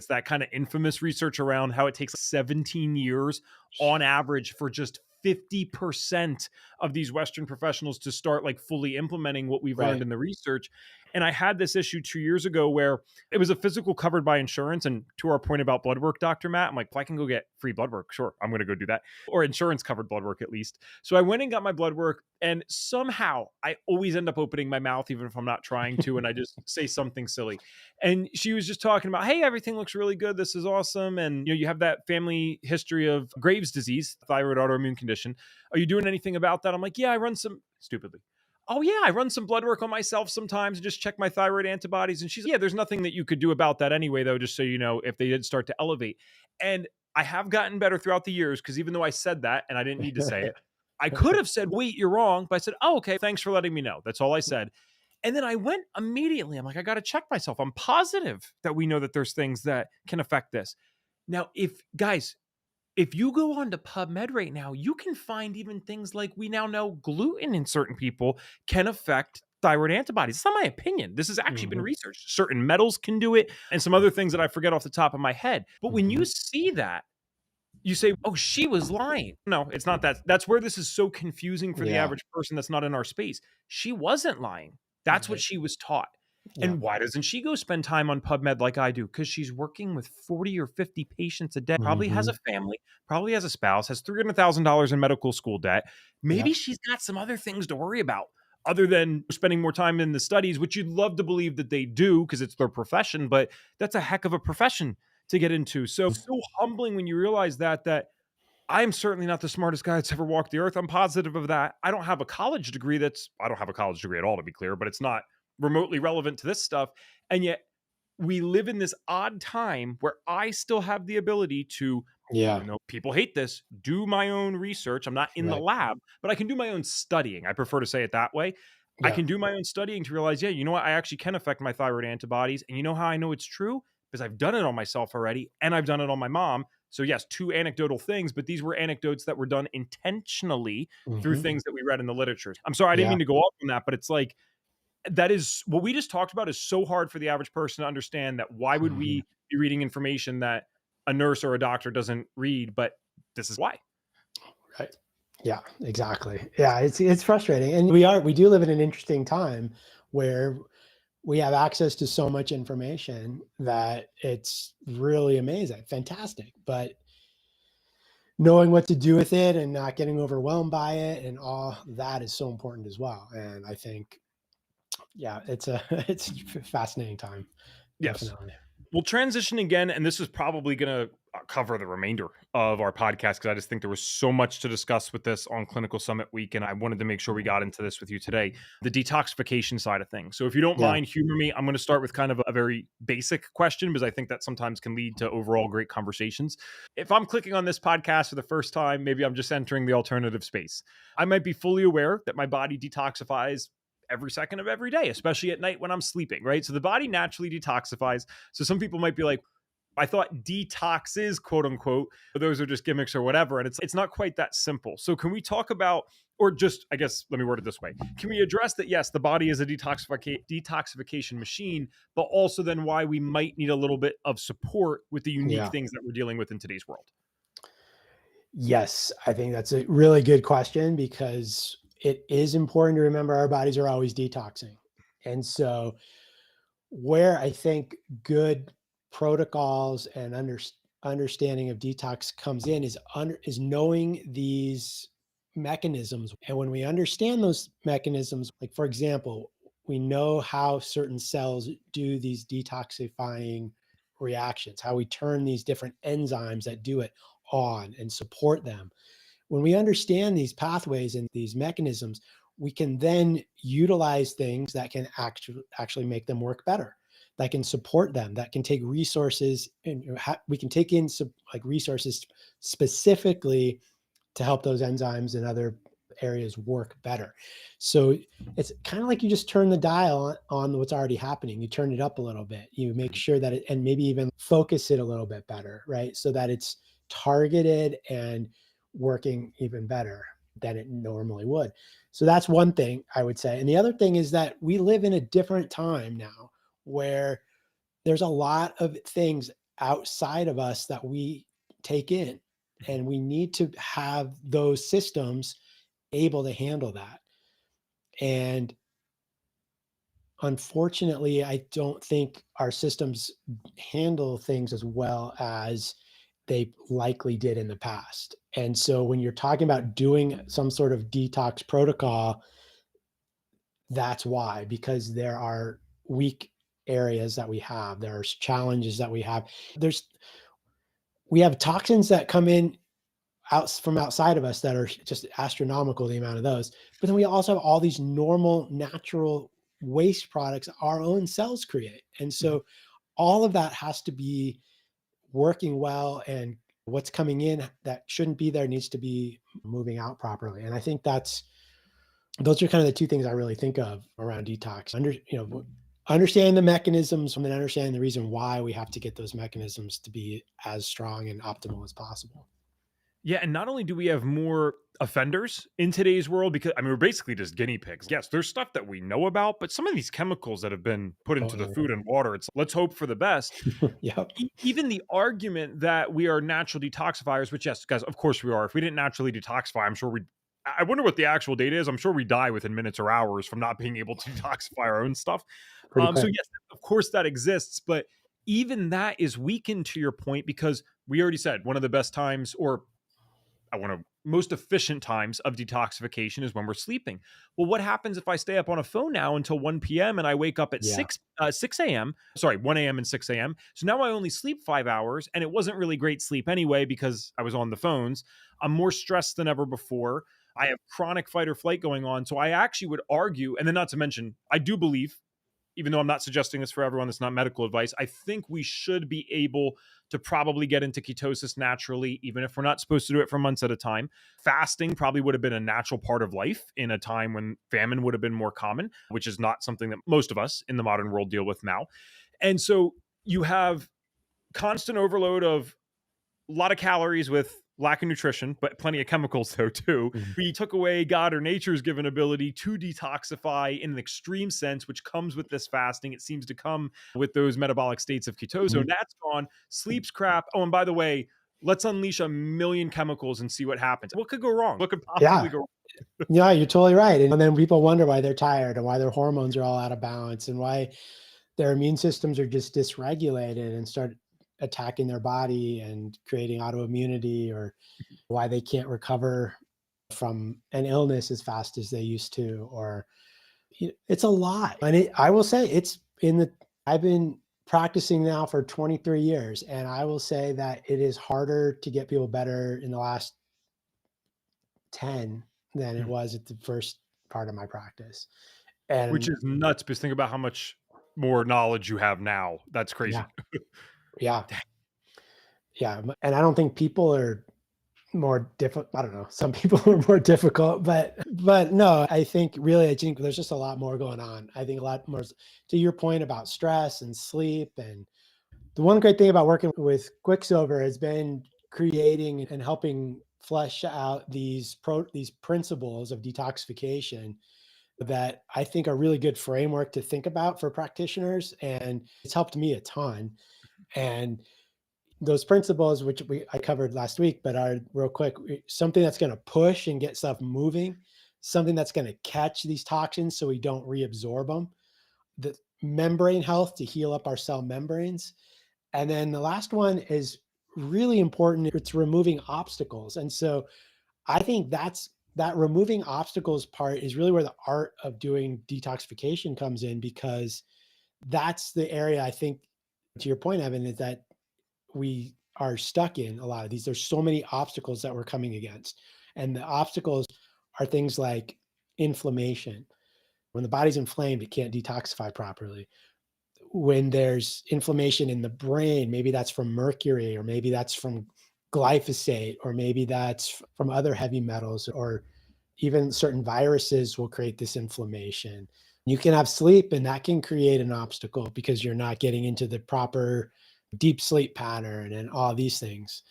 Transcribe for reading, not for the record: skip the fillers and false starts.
It's that kind of infamous research around how it takes 17 years on average for just 50% of these Western professionals to start like fully implementing what we've learned Right. in the research. And I had this issue 2 years ago where it was a physical covered by insurance. And to our point about blood work, Dr. Matt, I'm like, if I can go get free blood work, sure, I'm going to go do that. Or insurance covered blood work at least. So I went and got my blood work. And somehow I always end up opening my mouth, even if I'm not trying to. And I just say something silly. And she was just talking about, hey, everything looks really good. This is awesome. And you have that family history of Graves' disease, thyroid autoimmune condition. Are you doing anything about that? I'm like, yeah, I run some stupidly. Oh yeah, I run some blood work on myself sometimes and just check my thyroid antibodies. And she's like, yeah, there's nothing that you could do about that anyway, though, just so you know, if they did start to elevate. And I have gotten better throughout the years because even though I said that and I didn't need to say it, I could have said, wait, you're wrong. But I said, oh, okay, thanks for letting me know. That's all I said. And then I went immediately. I'm like, I got to check myself. I'm positive that we know that there's things that can affect this. Now, if you go on to PubMed right now, you can find even things like we now know gluten in certain people can affect thyroid antibodies. It's not my opinion. This has actually been Hmm. researched. Certain metals can do it and some other things that I forget off the top of my head. But when Hmm. you see that, you say, oh, she was lying. No, it's not that. That's where this is so confusing for the Yeah. average person that's not in our space. She wasn't lying. That's what Right. she was taught. Yeah. And why doesn't she go spend time on PubMed like I do? Because she's working with 40 or 50 patients a day, probably has a Hmm. family, probably has a spouse, has $300,000 in medical school debt. Yeah. Maybe she's got some other things to worry about other than spending more time in the studies, which you'd love to believe that they do because it's their profession, but that's a heck of a profession to get into. So humbling when you realize that I'm certainly not the smartest guy that's ever walked the earth. I'm positive of that. I don't have a college degree at all, to be clear, but it's not remotely relevant to this stuff. And yet we live in this odd time where I still have the ability to, Yeah. even though people hate this, do my own research. I'm not in the Right. lab, but I can do my own studying. I prefer to say it that way. I Yeah. can do my own studying to realize, yeah, you know what? I actually can affect my thyroid antibodies. And you know how I know it's true? Because I've done it on myself already and I've done it on my mom. So, yes, two anecdotal things, but these were anecdotes that were done intentionally through Hmm. things that we read in the literature. I'm sorry, I didn't Yeah. mean to go off on that, but it's like that is what we just talked about is so hard for the average person to understand that why would Hmm. we be reading information that a nurse or a doctor doesn't read, but this is why. Right. Yeah, exactly. Yeah, it's frustrating. And we do live in an interesting time where we have access to so much information that it's really amazing, fantastic. But knowing what to do with it and not getting overwhelmed by it and all that is so important as well. And I think, yeah, it's a it's a fascinating time, Yes. definitely. We'll transition again, and this is probably going to cover the remainder of our podcast because I just think there was so much to discuss with this on Clinical Summit Week, and I wanted to make sure we got into this with you today. The detoxification side of things. So, if you don't Yeah. mind, humor me. I'm going to start with kind of a very basic question because I think that sometimes can lead to overall great conversations. If I'm clicking on this podcast for the first time, maybe I'm just entering the alternative space. I might be fully aware that my body detoxifies every second of every day, especially at night when I'm sleeping, right? So the body naturally detoxifies. So some people might be like, I thought detoxes, quote unquote, those are just gimmicks or whatever. And it's not quite that simple. So can we talk about, or just, I guess, let me word it this way. Can we address that? Yes, the body is a detoxification machine, but also then why we might need a little bit of support with the unique Yeah. things that we're dealing with in today's world. Yes, I think that's a really good question because it is important to remember our bodies are always detoxing. And so where I think good protocols and understanding of detox comes in is knowing these mechanisms. And when we understand those mechanisms, like for example, we know how certain cells do these detoxifying reactions, how we turn these different enzymes that do it on and support them. When we understand these pathways and these mechanisms, we can then utilize things that can actually make them work better, that can support them, that can take resources, and we can take in some like resources specifically to help those enzymes and other areas work better. So it's kind of like you just turn the dial on what's already happening. You turn it up a little bit. You make sure that it, and maybe even focus it a little bit better, right? So that it's targeted and working even better than it normally would. So that's one thing I would say. And the other thing is that we live in a different time now where there's a lot of things outside of us that we take in. And we need to have those systems able to handle that. And unfortunately, I don't think our systems handle things as well as they likely did in the past. And so when you're talking about doing some sort of detox protocol, that's why, because there are weak areas that we have, there's challenges that we have. There's we have toxins that come in from outside of us that are just astronomical, the amount of those. But then we also have all these normal, natural waste products our own cells create. And Mhm. so all of that has to be working well, and what's coming in that shouldn't be there needs to be moving out properly. And I think those are kind of the two things I really think of around detox. Understanding the mechanisms and then understanding the reason why we have to get those mechanisms to be as strong and optimal as possible. Yeah, and not only do we have more offenders in today's world, because I mean, we're basically just guinea pigs. Yes, there's stuff that we know about, but some of these chemicals that have been put into the Totally. food and water, it's let's hope for the best. Yep. Even the argument that we are natural detoxifiers, which, yes, guys, of course we are. If we didn't naturally detoxify, I'm sure we. I wonder what the actual data is. I'm sure we die within minutes or hours from not being able to detoxify our own stuff. Pretty So quick. yes, of course that exists, but even that is weakened to your point because we already said one of the best times, or I want to most efficient times of detoxification is when we're sleeping. Well, what happens if I stay up on a phone now until 1 p.m. and I wake up at Yeah. 6 a.m. Sorry, 1 a.m. and 6 a.m. So now I only sleep 5 hours, and it wasn't really great sleep anyway because I was on the phones. I'm more stressed than ever before. I have chronic fight or flight going on. So I actually would argue, and then not to mention, I do believe, even though I'm not suggesting this for everyone, that's not medical advice. I think we should be able to probably get into ketosis naturally, even if we're not supposed to do it for months at a time. Fasting probably would have been a natural part of life in a time when famine would have been more common, which is not something that most of us in the modern world deal with now. And so you have constant overload of a lot of calories with lack of nutrition, but plenty of chemicals though too. Mhm. We took away God or nature's given ability to detoxify in an extreme sense, which comes with this fasting. It seems to come with those metabolic states of ketosis. So Mhm. that's gone. Sleep's crap. Oh, and by the way, let's unleash a million chemicals and see what happens. What could go wrong? What could possibly Yeah. go wrong? Yeah, you're totally right. And then people wonder why they're tired and why their hormones are all out of balance and why their immune systems are just dysregulated and start attacking their body and creating autoimmunity, or why they can't recover from an illness as fast as they used to, or it's a lot. And I will say I've been practicing now for 23 years, and I will say that it is harder to get people better in the last 10 than it Hmm. was at the first part of my practice. Which And is nuts because think about how much more knowledge you have now. That's yeah, crazy. yeah, yeah. And I don't think people are more difficult. I don't know. Some people are more difficult, but no, I think there's just a lot more going on. I think a lot more to your point about stress and sleep. And the one great thing about working with Quicksilver has been creating and helping flesh out these principles of detoxification that I think are really good framework to think about for practitioners. And it's helped me a ton. And those principles, which I covered last week, but are real quick, something that's going to push and get stuff moving, something that's going to catch these toxins so we don't reabsorb them, the membrane health to heal up our cell membranes. And then the last one is really important. It's removing obstacles. And so I think that removing obstacles part is really where the art of doing detoxification comes in, because that's the area I think, to your point, Evan, is that we are stuck in a lot of these. There's so many obstacles that we're coming against. And the obstacles are things like inflammation. When the body's inflamed, it can't detoxify properly. When there's inflammation in the brain, maybe that's from mercury, or maybe that's from glyphosate, or maybe that's from other heavy metals, or even certain viruses will create this inflammation. You can have sleep, and that can create an obstacle because you're not getting into the proper deep sleep pattern and all these things.